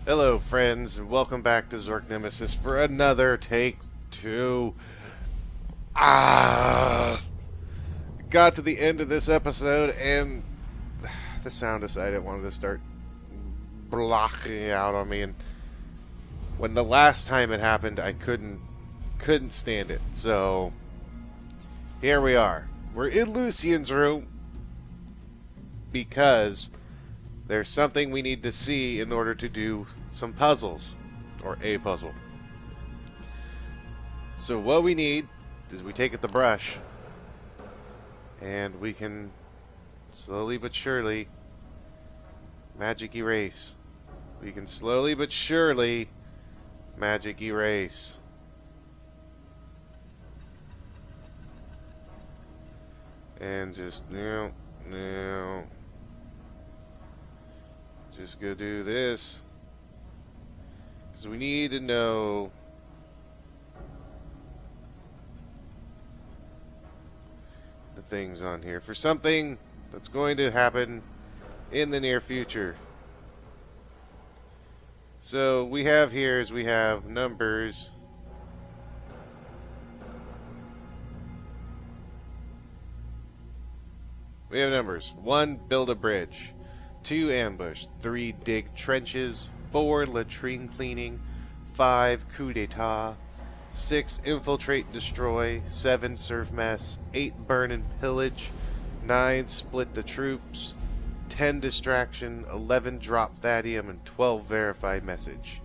Hello, friends, and welcome back to Zork Nemesis for another take two. Got to the end of this episode, and the sound decided it wanted to start blocking out on me. And when the last time it happened, I couldn't stand it. So here we are. We're in Lucian's room because there's something we need to see in order to do some puzzles, or a puzzle. So what we need is we take the brush, and we can slowly but surely magic erase. We can slowly but surely magic erase. And just, just go do this. Because we need to know the things on here for something that's going to happen in the near future. So we have here is we have numbers. We have numbers. 1, build a bridge. 2, ambush. 3, dig trenches. 4, latrine cleaning. 5, coup d'etat. 6, infiltrate and destroy. 7, serve mess. 8, burn and pillage. 9, split the troops. 10, distraction. 11, drop thadium. And 12, verify message.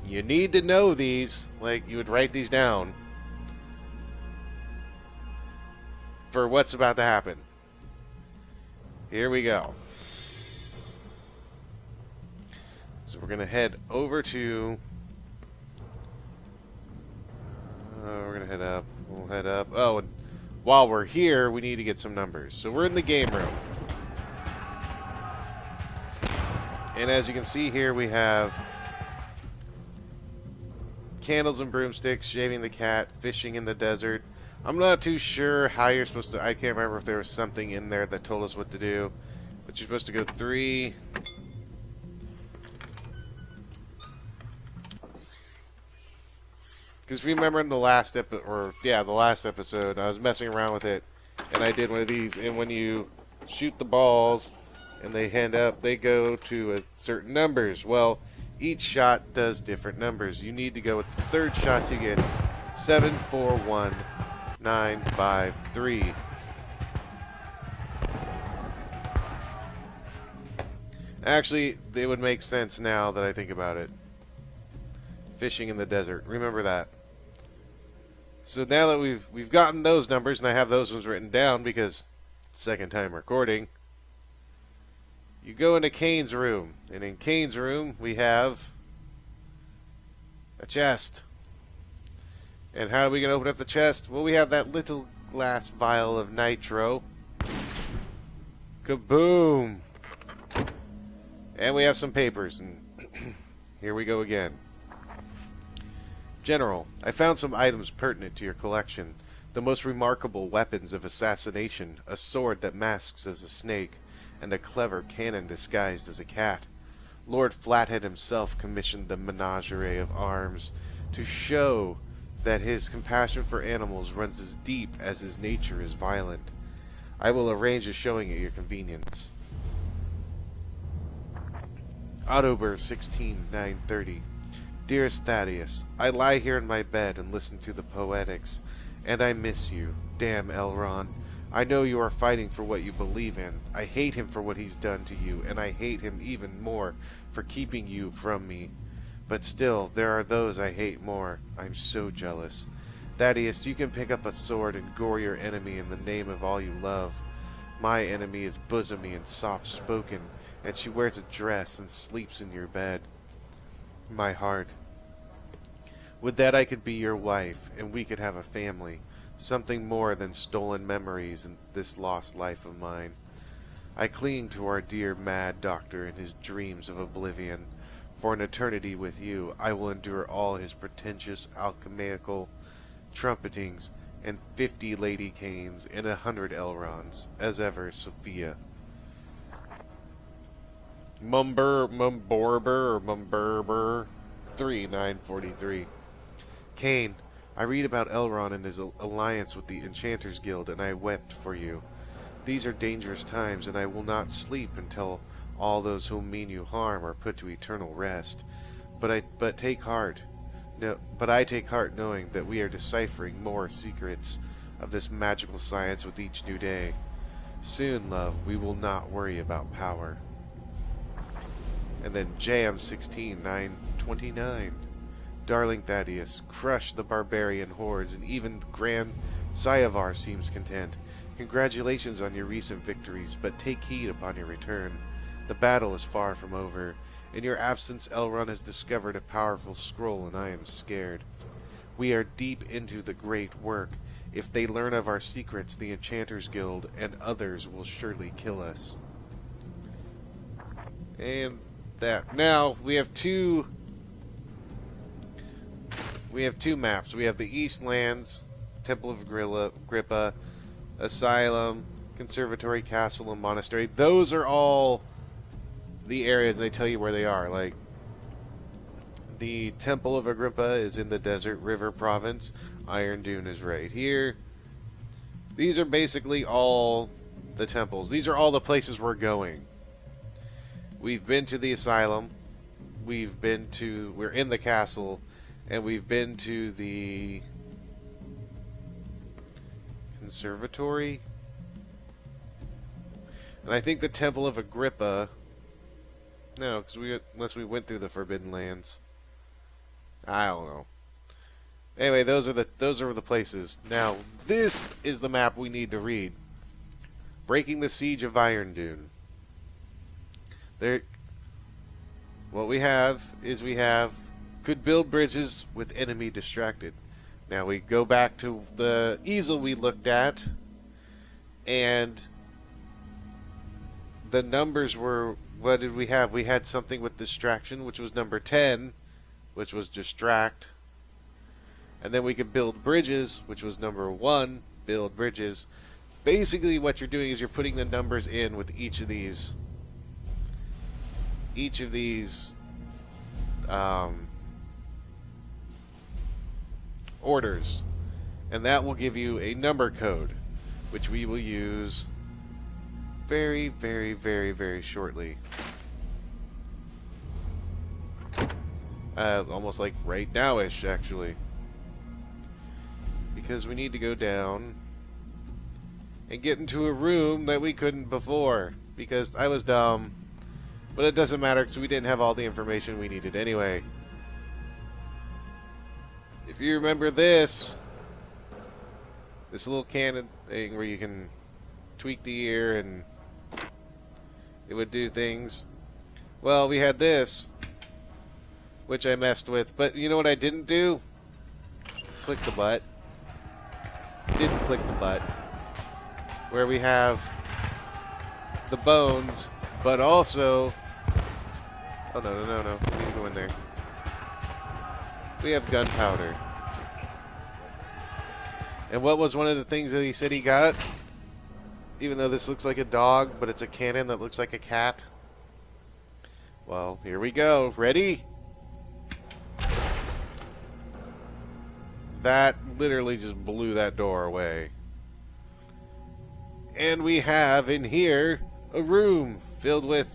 You need to know these. Like, you would write these down for what's about to happen. Here we go. So we're going to head over to... we're going to head up. We'll head up. Oh, and while we're here, we need to get some numbers. So we're in the game room. And as you can see here, we have candles and broomsticks, shaving the cat, fishing in the desert. I'm not too sure how you're supposed to... I can't remember if there was something in there that told us what to do. But you're supposed to go 3... Because if you remember in the last episode, I was messing around with it, and I did one of these. And when you shoot the balls, and they hand up, they go to a certain numbers. Well, each shot does different numbers. You need to go with the third shot to get 7, 4, 1, 9, 5, 3. Actually, it would make sense now that I think about it. Fishing in the desert. Remember that. So now that we've gotten those numbers, and I have those ones written down because second time recording, you go into Kane's room, and in Kane's room we have a chest. And how are we going to open up the chest? Well, we have that little glass vial of nitro. Kaboom! And we have some papers, and here we go again. General, I found some items pertinent to your collection. The most remarkable weapons of assassination, a sword that masks as a snake, and a clever cannon disguised as a cat. Lord Flathead himself commissioned the menagerie of arms to show that his compassion for animals runs as deep as his nature is violent. I will arrange a showing at your convenience. Autobur 16930. Dearest Thaddeus, I lie here in my bed and listen to the poetics, and I miss you. Damn Elrond. I know you are fighting for what you believe in. I hate him for what he's done to you, and I hate him even more for keeping you from me. But still, there are those I hate more. I'm so jealous. Thaddeus, you can pick up a sword and gore your enemy in the name of all you love. My enemy is bosomy and soft-spoken, and she wears a dress and sleeps in your bed. My heart. Would that I could be your wife, and we could have a family, something more than stolen memories in this lost life of mine. I cling to our dear mad doctor in his dreams of oblivion. For an eternity with you, I will endure all his pretentious alchemical trumpetings, and 50 Lady Canes, and 100 Elrons, as ever, Sophia. Mumborber, or Mumberber 3943. Kane, I read about Elrond and his alliance with the Enchanters Guild, and I wept for you. These are dangerous times, and I will not sleep until all those who mean you harm are put to eternal rest. But I take heart. No, but I take heart knowing that we are deciphering more secrets of this magical science with each new day. Soon, love, we will not worry about power. And then Jam 16929. Darling Thaddeus, crush the barbarian hordes, and even Grand Sayavar seems content. Congratulations on your recent victories, but take heed upon your return. The battle is far from over. In your absence, Elrond has discovered a powerful scroll, and I am scared. We are deep into the great work. If they learn of our secrets, the Enchanters Guild and others will surely kill us. And that. Now, we have two maps. We have the Eastlands, Temple of Agrippa, Asylum, Conservatory, Castle, and Monastery. Those are all the areas, and they tell you where they are. Like, the Temple of Agrippa is in the Desert River Province. Irondune is right here. These are basically all the temples. These are all the places we're going. We've been to the Asylum. We're in the castle. And we've been to the Conservatory. And I think the Temple of Agrippa. No, because unless we went through the Forbidden Lands. I don't know. Anyway, those are the places. Now, this is the map we need to read. Breaking the Siege of Irondune. What we have is could build bridges with enemy distracted. Now we go back to the easel we looked at, and the numbers were, what did we have? We had something with distraction, which was number 10, which was distract. And then we could build bridges, which was number 1, build bridges. Basically what you're doing is you're putting the numbers in with each of these orders, and that will give you a number code, which we will use very, very, very, very shortly. Almost like right now-ish, actually, because we need to go down and get into a room that we couldn't before, because I was dumb. But it doesn't matter, because we didn't have all the information we needed anyway. If you remember this little cannon thing where you can tweak the ear and it would do things. Well, we had this, which I messed with. But you know what I didn't do? Click the butt. Didn't click the butt. Where we have the bones, but also... Oh, no. We need to go in there. We have gunpowder. And what was one of the things that he said he got? Even though this looks like a dog, but it's a cannon that looks like a cat. Well, here we go. Ready? That literally just blew that door away. And we have in here a room filled with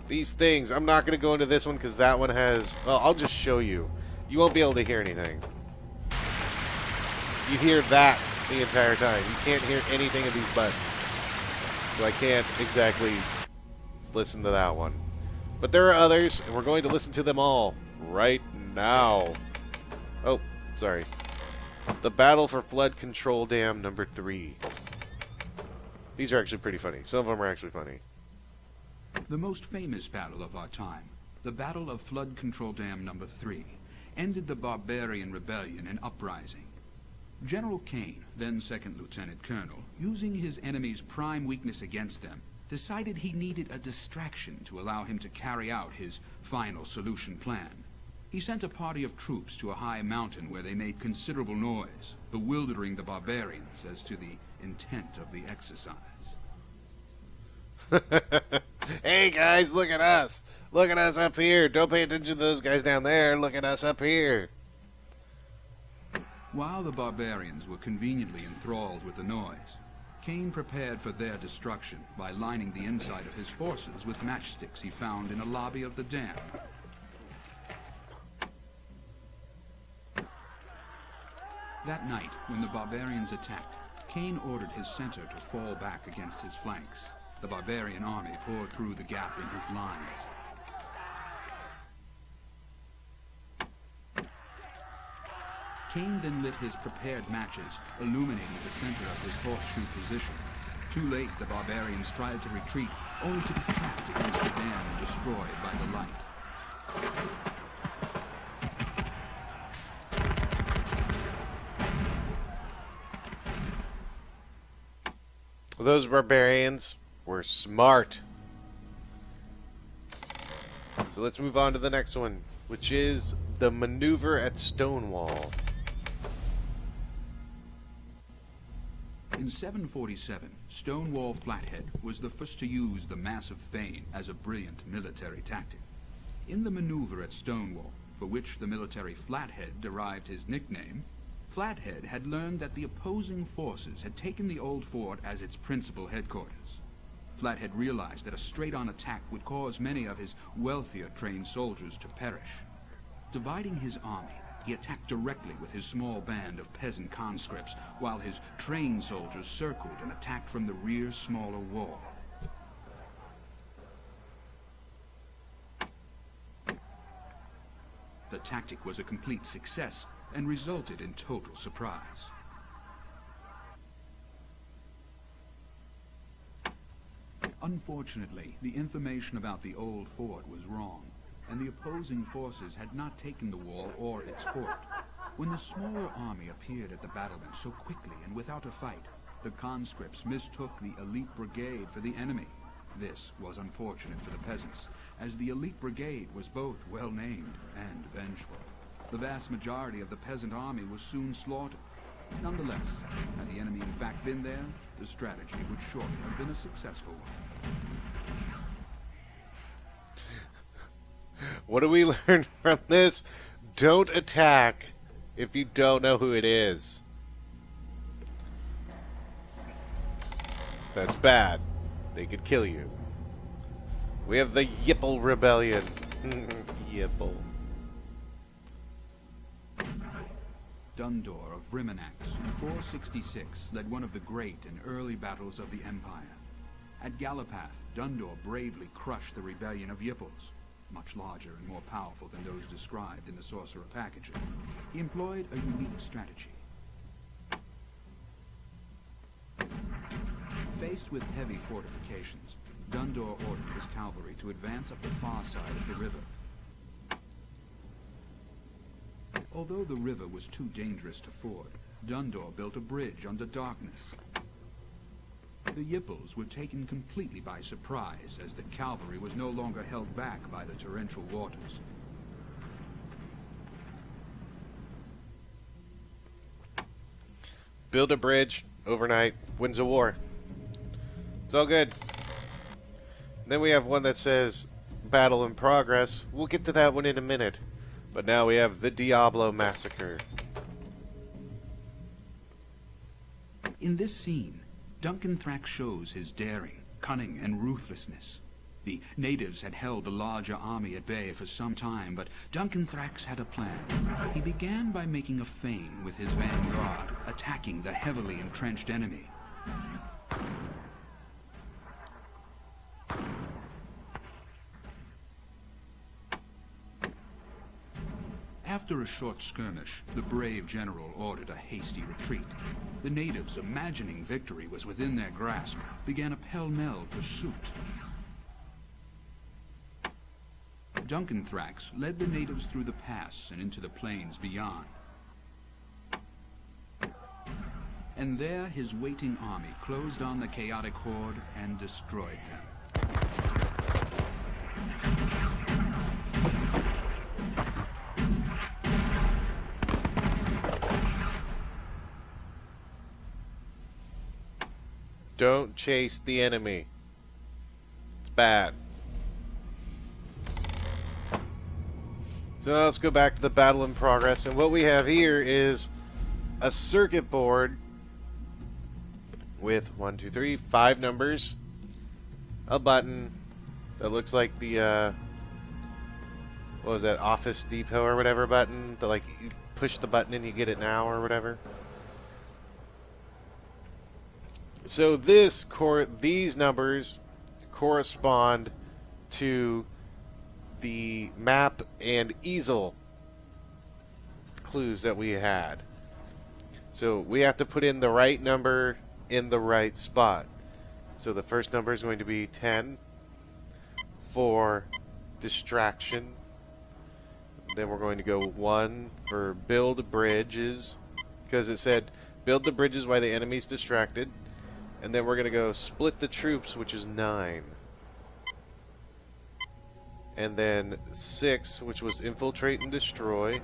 these things. I'm not going to go into this one because that one has... Well, I'll just show you. You won't be able to hear anything. You hear that the entire time. You can't hear anything of these buttons. So I can't exactly listen to that one. But there are others, and we're going to listen to them all right now. Oh, sorry. The Battle for Flood Control Dam number 3. These are actually pretty funny. Some of them are actually funny. The most famous battle of our time, the Battle of Flood Control Dam number 3, ended the barbarian rebellion and uprising. General Kane, then Second Lieutenant Colonel, using his enemy's prime weakness against them, decided he needed a distraction to allow him to carry out his final solution plan. He sent a party of troops to a high mountain where they made considerable noise, bewildering the barbarians as to the intent of the exercise. Hey guys, look at us! Look at us up here! Don't pay attention to those guys down there. Look at us up here. While the barbarians were conveniently enthralled with the noise, Cain prepared for their destruction by lining the inside of his forces with matchsticks he found in a lobby of the dam. That night, when the barbarians attacked, Cain ordered his center to fall back against his flanks. The barbarian army poured through the gap in his lines. Cain then lit his prepared matches, illuminating the center of his horseshoe position. Too late, the barbarians tried to retreat, only to be trapped against the dam and destroyed by the light. Those barbarians were smart. So let's move on to the next one, which is the maneuver at Stonewall. In 747, Stonewall Flathead was the first to use the massive feint as a brilliant military tactic. In the maneuver at Stonewall, for which the military Flathead derived his nickname, Flathead had learned that the opposing forces had taken the old fort as its principal headquarters. Flathead realized that a straight-on attack would cause many of his wealthier trained soldiers to perish. Dividing his army, he attacked directly with his small band of peasant conscripts, while his trained soldiers circled and attacked from the rear smaller wall. The tactic was a complete success and resulted in total surprise. Unfortunately, the information about the old fort was wrong, and the opposing forces had not taken the wall or its fort. When the smaller army appeared at the battlement so quickly and without a fight, the conscripts mistook the elite brigade for the enemy. This was unfortunate for the peasants, as the elite brigade was both well-named and vengeful. The vast majority of the peasant army was soon slaughtered. Nonetheless, had the enemy in fact been there, the strategy would surely have been a successful one. What do we learn from this? Don't attack if you don't know who it is. That's bad. They could kill you. We have the Yipple Rebellion. Yipple. Dundor of Briminax in 466 led one of the great and early battles of the Empire. At Galapath, Dundor bravely crushed the rebellion of Yipples, much larger and more powerful than those described in the Sorcerer packaging. He employed a unique strategy. Faced with heavy fortifications, Dundor ordered his cavalry to advance up the far side of the river. Although the river was too dangerous to ford, Dundor built a bridge under darkness. The Yipples were taken completely by surprise, as the cavalry was no longer held back by the torrential waters. Build a bridge overnight, wins a war. It's all good. Then we have one that says battle in progress. We'll get to that one in a minute. But now we have the Diablo Massacre. In this scene, Duncan Thrax shows his daring, cunning, and ruthlessness. The natives had held the larger army at bay for some time, but Duncan Thrax had a plan. He began by making a feint with his vanguard, attacking the heavily entrenched enemy. After a short skirmish, the brave general ordered a hasty retreat. The natives, imagining victory was within their grasp, began a pell-mell pursuit. Duncan Thrax led the natives through the pass and into the plains beyond. And there his waiting army closed on the chaotic horde and destroyed them. Don't chase the enemy. bad. So now let's go back to the battle in progress. And what we have here is a circuit board with 1, 2, 3, 5 numbers, a button that looks like the what was that, Office Depot or whatever button, that like you push the button and you get it now or whatever. So these numbers correspond to the map and easel clues that we had. So we have to put in the right number in the right spot. So the first number is going to be 10 for distraction. Then we're going to go 1 for build bridges, because it said build the bridges while the enemy's distracted. And then we're going to go split the troops, which is 9. And then 6, which was infiltrate and destroy.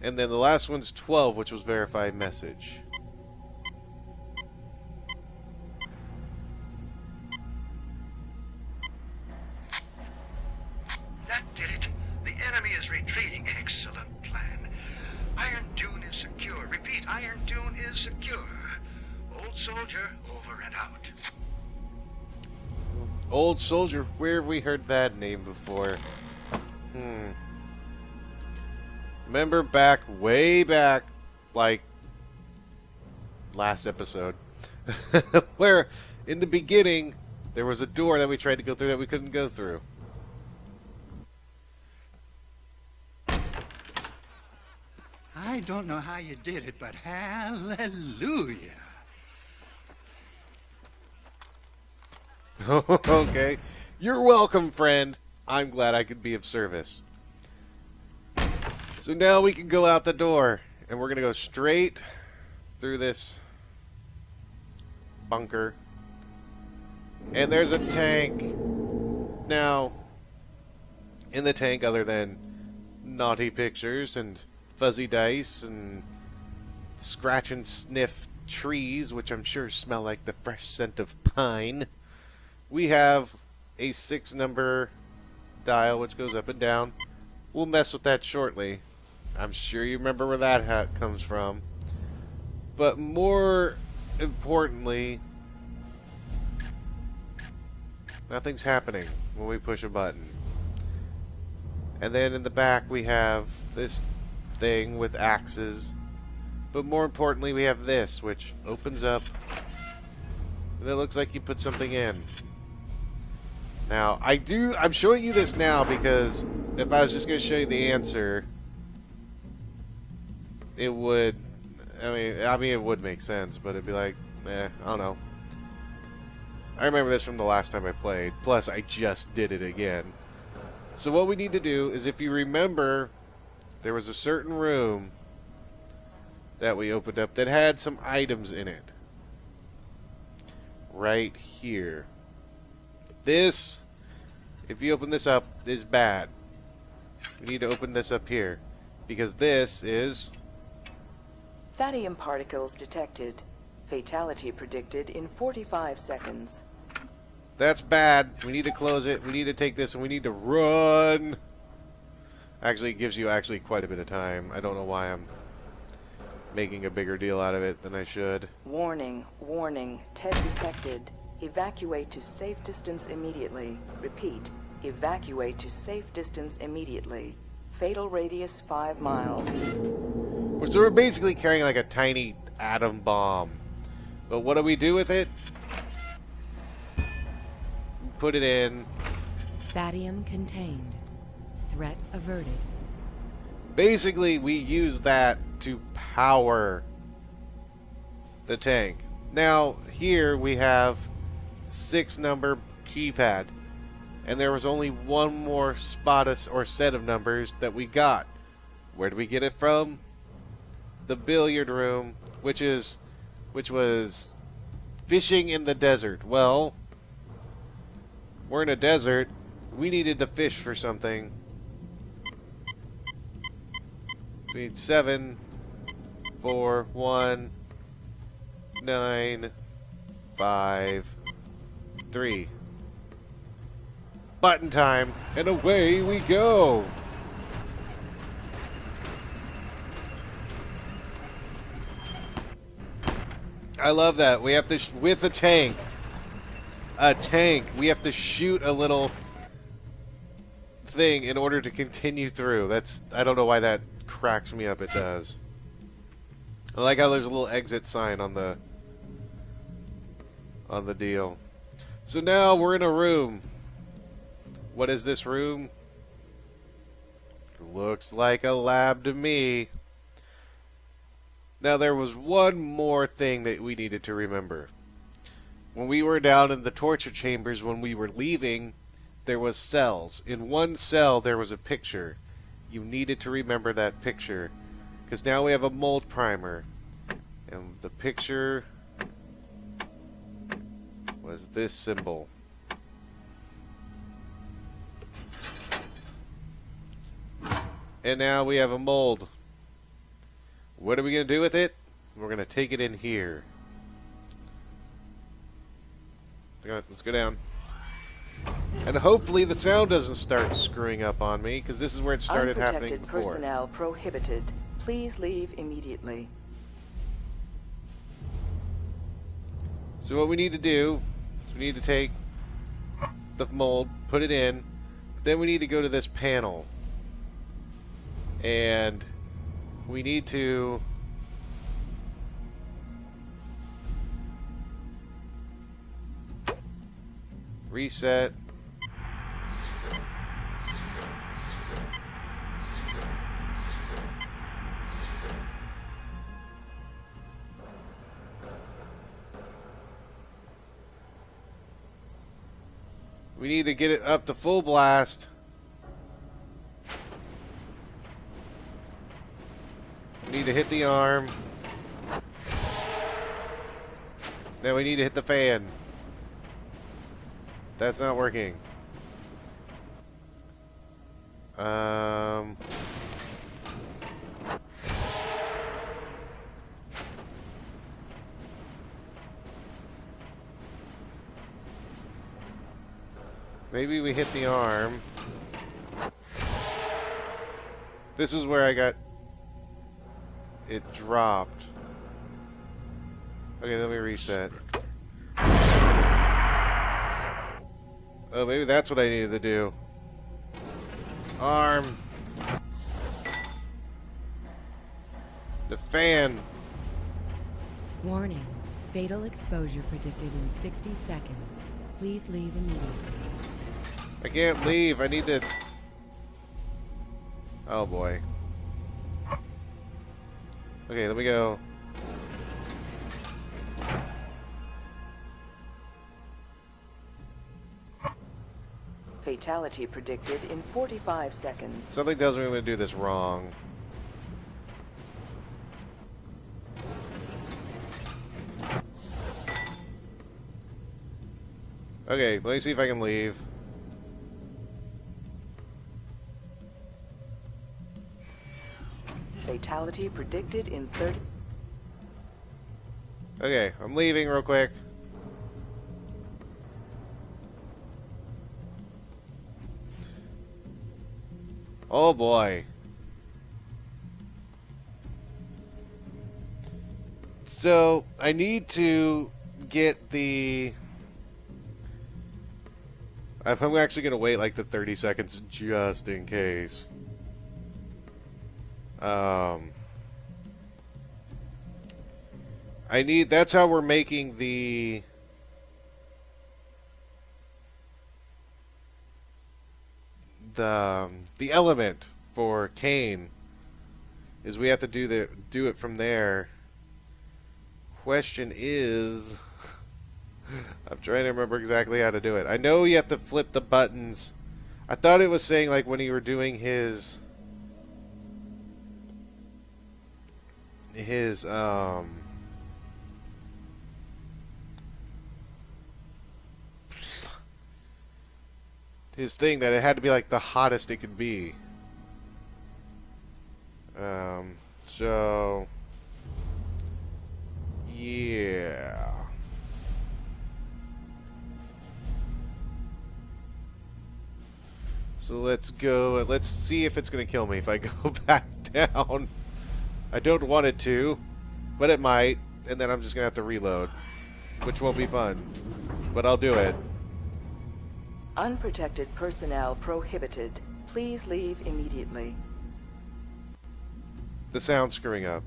And then the last one's 12, which was verify message. That did it. The enemy is retreating. Excellent plan. Irondune is secure. Repeat, Irondune is secure. Old soldier, over and out. Old soldier, where have we heard that name before? Remember way back, like last episode, where in the beginning there was a door that we tried to go through that we couldn't go through. I don't know how you did it, but hallelujah. Okay. You're welcome, friend. I'm glad I could be of service. So now we can go out the door, and we're going to go straight through this bunker. And there's a tank. Now, in the tank, other than naughty pictures and fuzzy dice and scratch and sniff trees, which I'm sure smell like the fresh scent of pine, we have a 6-number dial which goes up and down. We'll mess with that shortly. I'm sure you remember where that hat comes from. But more importantly, nothing's happening when we push a button. And then in the back we have this thing with axes. But more importantly, we have this, which opens up, and it looks like you put something in. Now, I'm showing you this now because if I was just going to show you the answer, it would, I mean, it would make sense, but it'd be like, I don't know. I remember this from the last time I played, plus I just did it again. So what we need to do is, if you remember, there was a certain room that we opened up that had some items in it. Right here. This, if you open this up, is bad. We need to open this up here, because this is... Thadium particles detected. Fatality predicted in 45 seconds. That's bad. We need to close it. We need to take this, and we need to run. Actually, it gives you quite a bit of time. I don't know why I'm making a bigger deal out of it than I should. Warning, warning. TED detected. Evacuate to safe distance immediately. Repeat, evacuate to safe distance immediately. Fatal radius 5 miles. So we're basically carrying like a tiny atom bomb. But what do we do with it? Put it in. Thadium contained. Threat averted. Basically, we use that to power the tank. Now, here we have 6-number keypad. And there was only one more spot or set of numbers that we got. Where did we get it from? The billiard room, which was fishing in the desert. Well, we're in a desert. We needed to fish for something. We need 7, 4, 1, 9, 5, 3. Button time, and away we go! I love that. We have to, with a tank, we have to shoot a little thing in order to continue through. That's, I don't know why that cracks me up. It does. I like how there's a little exit sign on the deal. So now we're in a room. What is this room? Looks like a lab to me. Now there was one more thing that we needed to remember. When we were down in the torture chambers, when we were leaving, there was cells. In one cell there was a picture. You needed to remember that picture, because now we have a mold primer. And the picture was this symbol. And now we have a mold. What are we going to do with it? We're going to take it in here. Let's go down. And hopefully the sound doesn't start screwing up on me, because this is where it started happening Unprotected before. personnel prohibited. Please leave immediately. So what we need to do is we need to take the mold, put it in, but then we need to go to this panel. And we need to reset. We need to get it up to full blast. We need to hit the arm. Now we need to hit the fan. That's not working. Maybe we hit the arm. This is where I got it dropped. Okay, let me reset. Oh, maybe that's what I needed to do. Arm. The fan. Warning. Fatal exposure predicted in 60 seconds. Please leave immediately. I can't leave. I need to... Oh, boy. Okay, let me go. Fatality predicted in 45 seconds. Something tells me I'm going to do this wrong. Okay, let me see if I can leave. Fatality predicted in 30... Okay, I'm leaving real quick. Oh boy. So, I need to get the... I'm actually going to wait like the 30 seconds just in case. I need... That's how we're making the... The element for Kane is we have to do it from there. Question is, I'm trying to remember exactly how to do it. I know you have to flip the buttons. I thought it was saying like when you were doing his thing that it had to be like the hottest it could be. So yeah. So let's go. Let's see if it's going to kill me if I go back down. I don't want it to, but it might. And then I'm just going to have to reload, which won't be fun. But I'll do it. Unprotected personnel prohibited. Please leave immediately. The sound's screwing up.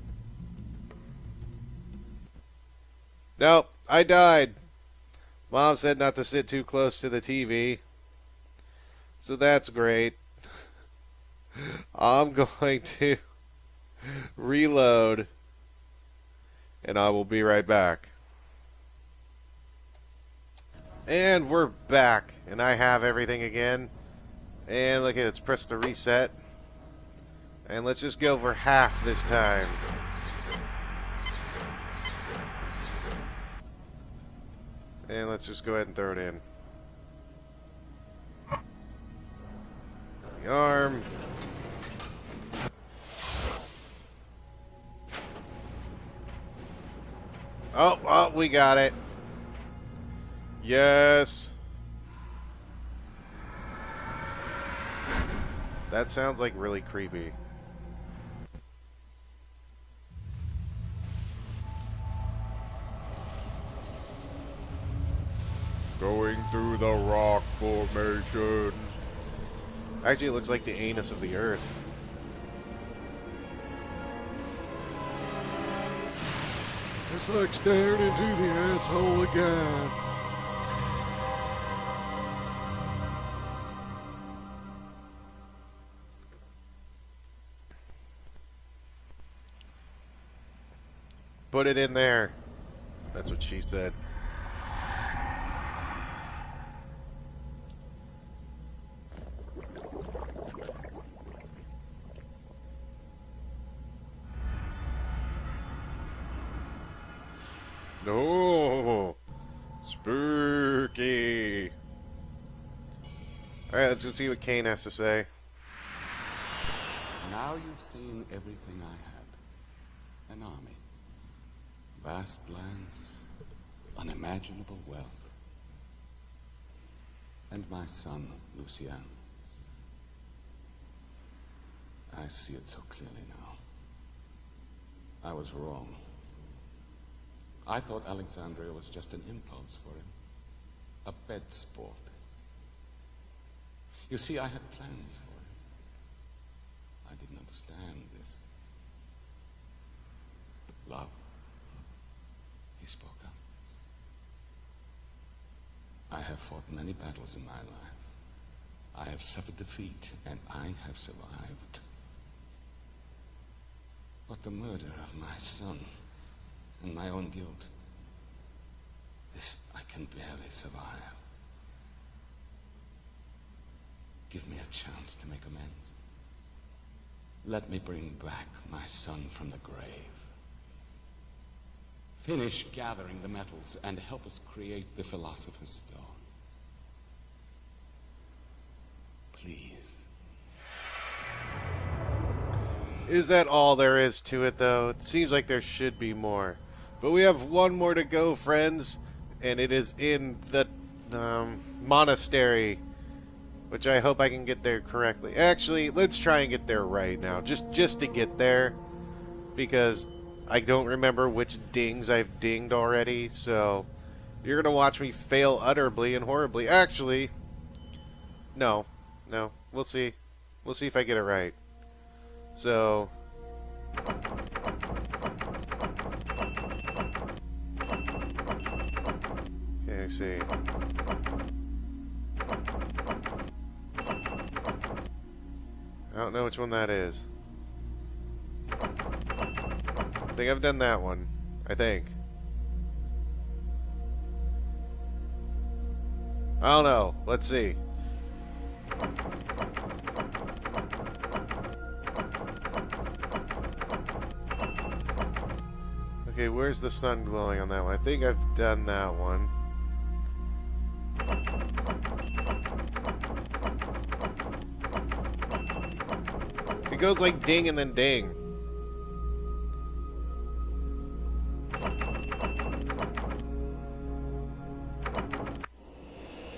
Nope, I died. Mom said not to sit too close to the TV. So that's great. I'm going to reload. And I will be right back. And we're back. And I have everything again. And look at it, let's press the reset. And let's just go for half this time. And let's just go ahead and throw it in. The arm. Oh, we got it. Yes. That sounds like really creepy. Going through the rock formation. Actually, it looks like the anus of the earth. It's like staring into the asshole again. Put it in there. That's what she said. No, spooky. All right, let's go see what Kane has to say. Now you've seen everything I had. An army. Vast lands. Unimaginable wealth. And my son, Lucien. I see it so clearly now. I was wrong. I thought Alexandria was just an impulse for him. A bed sport. You see, I had plans for him. I didn't understand this. Love. He spoke up. I have fought many battles in my life. I have suffered defeat, and I have survived. But the murder of my son and my own guilt, this I can barely survive. Give me a chance to make amends. Let me bring back my son from the grave. Finish gathering the metals and help us create the Philosopher's Stone. Please. Is that all there is to it, though? It seems like there should be more. But we have one more to go, friends, and it is in the monastery, which I hope I can get there correctly. Actually, let's try and get there right now, just to get there, because I don't remember which dings I've dinged already, so you're going to watch me fail utterly and horribly. Actually, no, we'll see. We'll see if I get it right. So... okay, see. I don't know which one that is. I think I've done that one. I think. I don't know. Let's see. Okay, where's the sun glowing on that one? I think I've done that one. It goes like ding and then ding.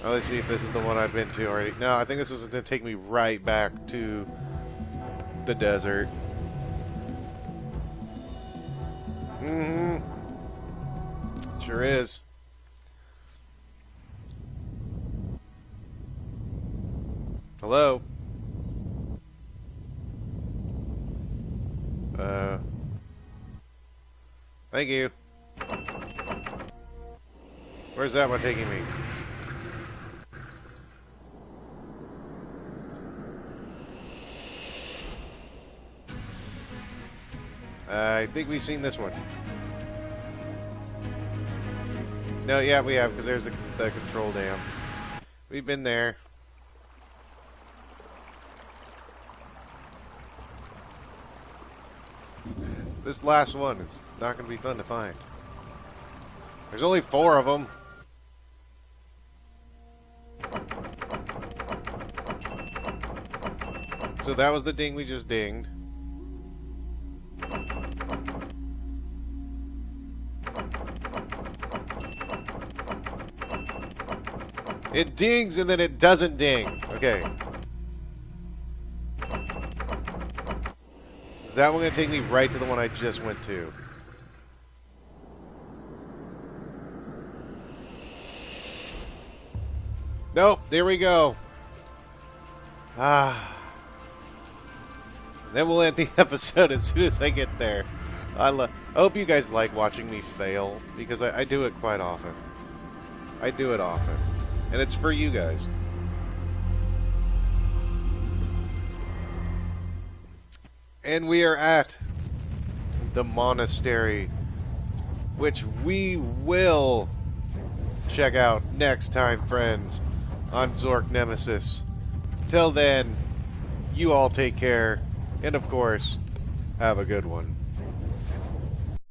Oh, let's see if this is the one I've been to already. No, I think this is going to take me right back to the desert. Mm-hmm. Sure is. Hello? Thank you. Where's that one taking me? I think we've seen this one. No, yeah, we have, because there's the control dam. We've been there. This last one is not going to be fun to find. There's only 4 of them. So that was the ding we just dinged. It dings and then it doesn't ding. Okay. Is that one going to take me right to the one I just went to? Nope, there we go. Then we'll end the episode as soon as I get there. I hope you guys like watching me fail, because I do it quite often. I do it often. And it's for you guys. And we are at the monastery, which we will check out next time, friends, on Zork Nemesis. Till then, you all take care, and of course, have a good one.